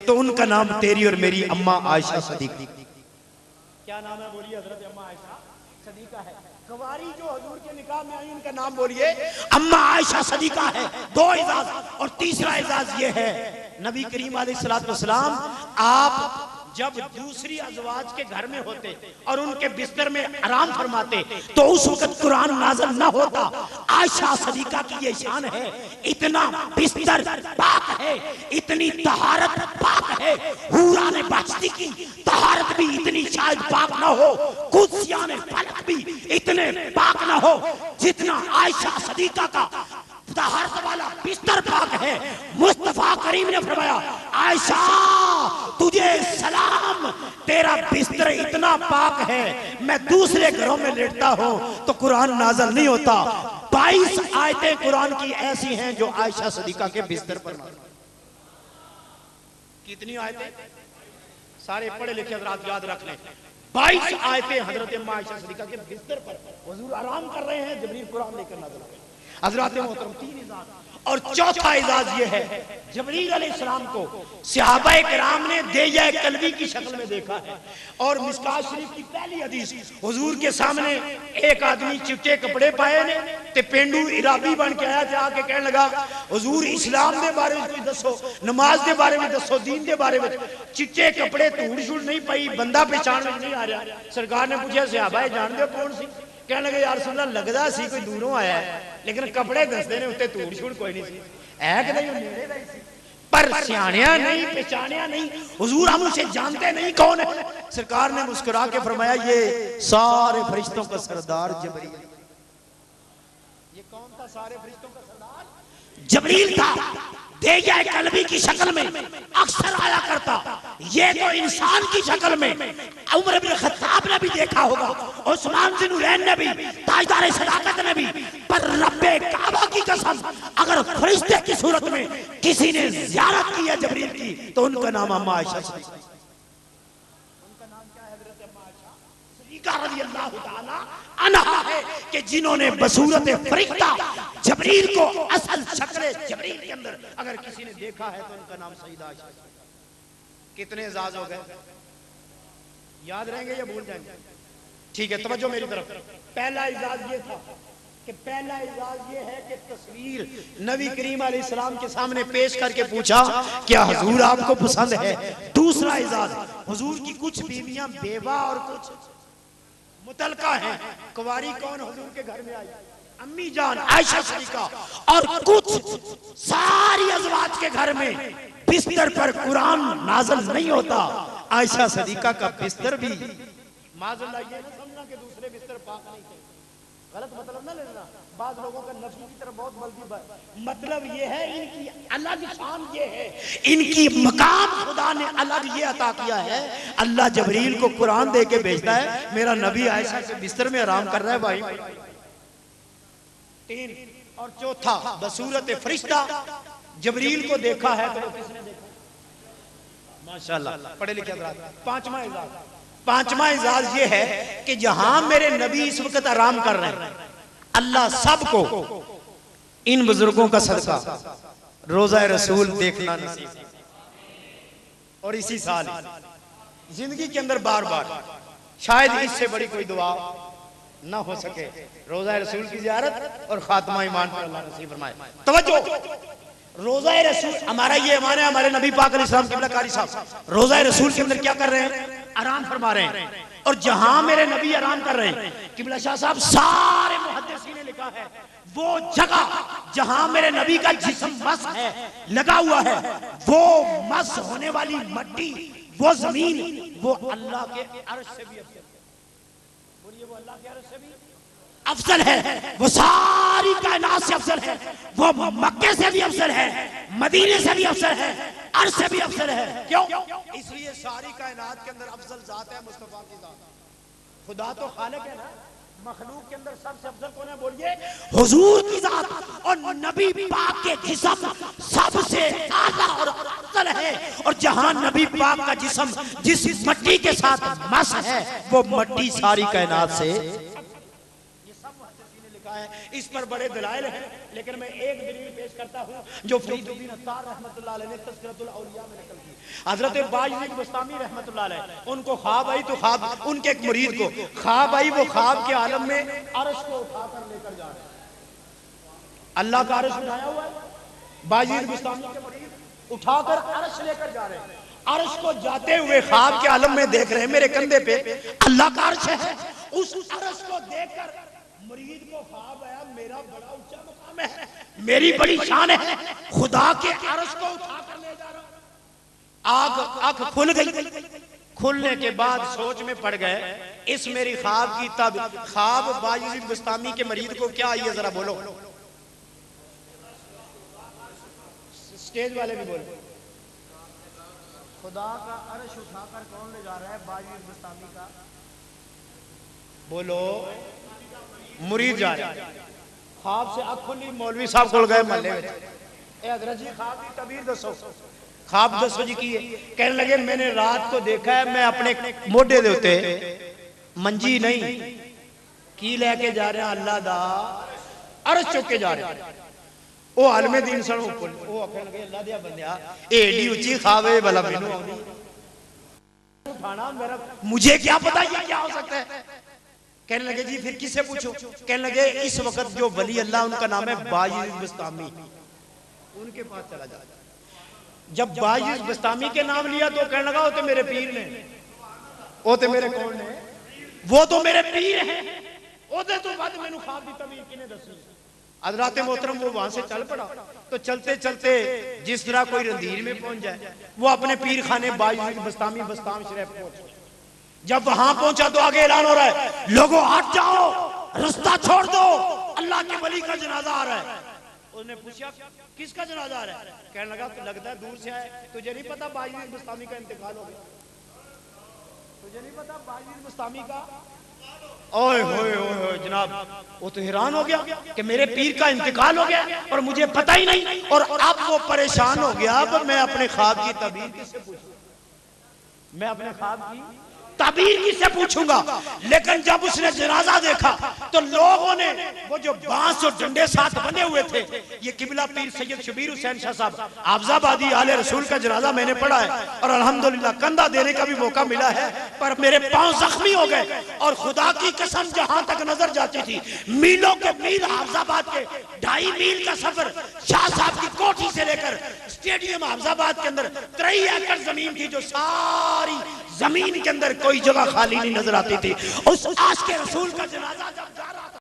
तो उनका नाम तेरी और मेरी अम्मा आयशा सदीका। क्या नाम है बोलिए? हजरत अम्मा आयशा सदीका है। कुंवारी जो हुजूर के निकाह में आई उनका नाम बोलिए अम्मा आयशा सदीका है। दो इजाज, और तीसरा इजाज ये है नबी करीम अलैहिस्सलातु वस्सलाम आप जब दूसरी अज़वाज के घर में होते और उनके बिस्तर में आराम फरमाते तो उस वक्त कुरान नाज़िल न होता। आयशा सदीका की ये शान है, इतना बिस्तर पाक है, इतनी तहारत पाक है। हूरा ने बहश्ती की तहारत भी इतनी शायद पाक ना हो, कुदसियाने फलक भी इतने पाक ना हो जितना आयशा सदीका का तहारत वाला बिस्तर पाक है। मुस्तफा करीम ने फरमाया आयशा तुझे सलाम, तेरा बिस्तर इतना पाक है, मैं दूसरे घरों में लेटता हूं तो कुरान नाज़िल नहीं होता। 22 आयतें कुरान की ऐसी हैं जो आयशा सदीका के बिस्तर पर नाज़िल। कितनी आयतें? सारे पढ़े लिखे हज़रात याद रख लें। 22 आयतें हजरत अम्मा आयशा सदीका के बिस्तर पर, हुजूर आराम कर रहे हैं, जिब्रील कुरान लेकर नाज़िल हो गए। हज़रात मोहतरम 3 इजाज़, और चौथा इजाज़ ये है जिब्रील अलैहिस्सलाम को सहाबाए किराम ने देया कल्बी की शक्ल में देखा है। और मिशकात शरीफ की पहली हदीस, हुजूर के सामने एक आदमी चिट्टे कपड़े पाए ने ते पेंडू इराबी बन के आया, आके कहने लगा हुजूर इस्लाम के बारे में कोई दसो, नमाज के बारे में दसो, दीन के बारे में। चिट्टे कपड़े धूड़ छूड़ नहीं पाई, बंदा पहचान में नहीं आ रहा। सरकार ने पूछा सहाबाए जान दे कौन सी? कहने लगे यार रसूलल्लाह लगदा सी कोई दूरों आया है, लेकिन कपड़े दसदे ने उत्ते धूड़ छूड़ कोई नहीं सी, है कि नहीं नेड़े दा ही सी, पर सियाणिया नहीं, पहचानिया नहीं। हुजूर हम उसे जानते नहीं कौन है। सरकार ने मुस्कुरा के फरमाया ये सारे फरिश्तों का सरदार जिब्रील। ये कौन था? सारे फरिश्तों का सरदार जिब्रील था। देया कल्बी की शक्ल में अक्सर आया करता। ये तो इंसान की शक्ल में उमर इब्न खत्ताब ने भी देखा होगा, उस्मान बिन नूरैन ने भी, ताजदार सदाकत ने भी, पर रब्बे काबा की कसम अगर फरिश्ते की सूरत में किसी ने ज़ियारत की है जिब्रील की तो उनका नाम अम्मा आयशा सदीका। उनका नाम क्या है? हज़रत अम्मा आयशा सदीका रज़ियल्लाहु ताला अन्हा है कि जिन्होंने बसूरत फरिश्ता जिब्रील को असल शक्ल जिब्रील के अंदर अगर किसी ने देखा है तो उनका नाम सईदा आयशा। कितने इजाज हो गए? याद रहेंगे या भूल जाएंगे? ठीक है, तवज्जो मेरी तरफ। पहला इजाज ये था कि पहला इजाज ये है कि तस्वीर नबी करीम अलैहिस्सलाम के सामने पेश करके पूछा क्या हुजूर आपको पसंद है। दूसरा इजाज हुजूर की कुछ बीवियां बेवा और कुछ मुतलका हैं। कुंवारी कौन हुजूर के घर में आई? अम्मी जान आयशा सदीका। और कुछ सारी अज़वाज के घर में बिस्तर पर कुरान नाज़िल नहीं होता। आयशा सदीका का बिस्तर भी माज़अल्लाह ये ना समझना कि दूसरे बिस्तर पाक नहीं थे, गलत मतलब ना लेना। बाद लोगों का नफी की तरफ बहुत बल्कि मतलब ये है इनकी अलग शान ये है, इनकी मकाम खुदा ने अलग ये अता किया है। अल्लाह जिब्रील को कुरान दे के भेजता है, मेरा नबी आयशा के बिस्तर में आराम कर रहा है भाई। 3 और चौथा बसूरत फरिश्ता जिब्रील को देखा है तो किसने देखा? माशाअल्लाह पढ़े लिखे हज़रात। पांचवा इजाज ये है कि जहां मेरे नबी इस वक्त आराम कर रहे हैं, अल्लाह सबको इन बुजुर्गों का सदका रोजा रसूल देखना नसीब। और इसी साल जिंदगी के अंदर बार बार शायद इससे बड़ी कोई दुआ ना हो सके, रोजा रसूल की ज़ियारत और खात्मा ईमान पर अल्लाह नसीब फरमाए। तवज्जो, रोजा रसूल हमारा ये ईमान है। हमारे नबी पाक अलैहिस्सलाम क़िबला कारी साहब रोजा रसूल के अंदर क्या कर रहे हैं? आराम फरमा रहे हैं। और जहां मेरे नबी आराम कर रहे हैं, क़िबला शाह साहब सारे मुहद्दिसीन ने लिखा है वो जगह जहां मेरे नबी का जिस्म मस है लगा हुआ है, वो मस होने वाली मट्टी, वो जमीन, वो अल्लाह के अर्श से भी अफजल। बोलिए वो अल्लाह के अर्श से भी अफजल है, वो सारी कायनात से अफजल है, वो मक्के से भी अफजल है, मदीने से भी अफजल है, अर्श से भी अफजल है। क्यों? इसलिए सारी कायनात के अंदर अफजल जात है मुस्तफा की जात। खुदा तो खालिक है ना, मखलूक के अंदर सबसे अफजल कौन है? बोलिए हुजूर की जात। और नबी पाक के जिस्म सबसे आला और अफजल है। और जहां नबी पाक का जिस्म जिस मट्टी के साथ मस है, वो मट्टी सारी कायनात से है। इस पर बड़े दलाइल हैं, लेकिन मैं एक दलील पेश करता हूं जो फरीदुद्दीन अत्तार रहमतुल्लाह अलैह ने तज़किरतुल औलिया में नकल की। हजरत बायजीद बस्तामी रहमतुल्लाह अलैह उनको ख्वाब आई, तो ख्वाब उनके एक मुरीद को ख्वाब आई, वो ख्वाब के आलम में अर्श को उठाकर लेकर जा रहे हैं। अल्लाह का अर्श उठाया हुआ है, बायजीद बस्तामी के मुरीद उठाकर अर्श लेकर जा रहे हैं। अर्श को जाते हुए ख्वाब के आलम में देख रहे हैं मेरे कंधे पे अल्लाह का अर्श है। उस अर्श को देखकर मुरीद को ख्वाब आया, मेरा बड़ा ऊंचा मुकाम है, मेरी बड़ी शान है, खुदा के अर्श को उठाकर ले जा रहा हूं। आंख खुल गई। खुलने के बाद सोच में पड़ गए, इस मेरी ख्वाब की तब ख्वाब बायजीद बस्तामी के मरीद को क्या आई है, जरा बोलो, स्टेज वाले भी बोलो। खुदा का अर्श उठाकर कौन ले जा रहा है? बायजीद बस्तामी का, बोलो, मुरीद जा रहा है। ख्वाब से आँख खुली, मौलवी साहब को गए महल्ले में, ए हजरत जी ख्वाब की तबीर दसो, ख्वाब दसो जी की है। कहने लगे मैंने रात को देखा है, मैं अपने मोढे दे उत्ते मंजी नहीं की लेके जा रहे हैं, अल्लाह दा अर्श चुक के जा रहे हैं। ओ आलमे दीन सन ओ आखन लगे अल्लाह दिया बंदिया एडी ऊंची ख्वाब है भला मैनू आउंदी उठाना, मेरा मुझे क्या पता ये क्या हो सकता है। कहने लगे जी फिर किससे पूछो? कहने लगे इस वक्त जो वली अल्लाह उनका नाम है बायजीद बस्तामी, उनके पास चला जा। जब बायजीद बस्तामी के नाम लिया तो कहने लगा वो तो मेरे पीर ने, वो तो मेरे कौन ने, वो तो मेरे पीर हैं, ओदे तो बाद मैनू ख्वाब दी तबीर किने दसी। हज़रात मोहतरम वो वहां से चल पड़ा। तो चलते चलते जिस तरह कोई रंधीर में पहुंच जाए, वो अपने पीर खाने बायजीद बस्तामी बस्ताम शरीफ पहुंच। जब वहां पहुंचा तो आगे ऐलान हो रहा है, लोगों हट जाओ, रास्ता छोड़ दो, अल्लाह के वली का जनाजा आ रहा है। उसने पूछा किसका जनाजा आ रहा है? कहने लगा तो लगता है दूर से आए, तुझे नहीं पता बायजीद बस्तामी का इंतकाल हो गया? तुझे नहीं पता बायजीद बस्तामी का? ओए होए होए जनाब, वो तो हैरान हो गया कि मेरे पीर का इंतकाल हो गया और मुझे पता ही नहीं। और अब वो परेशान हो गया, अब मैं अपने ख्वाब की तबीर किससे पूछूं? मैं अपने ख्वाब की तबीर किससे पूछूंगा? लेकिन जब उसने जनाजा देखा तो लोगों ने वो जो बांस और डंडे साथ बने हुए थे, ये किबला पीर सैयद शबीर हुसैन शाह साहब हाफजाबादी आले रसूल का जनाजा मैंने पढ़ा है और अल्हम्दुलिल्लाह कंधा देने का भी मौका मिला है, पर मेरे पांव जख्मी हो गए। और खुदा की कसम जहां तक नजर जाती थी, मीलों के मील हाफजाबाद के 2.5 मील का सफर शाह साहब की कोठी से लेकर स्टेडियम हाफजाबाद के अंदर 3 एकड़ जमीन थी, जो सारी जमीन के अंदर कोई जगह खाली नहीं नजर आती थी। उस आशिक रसूल का जनाजा जब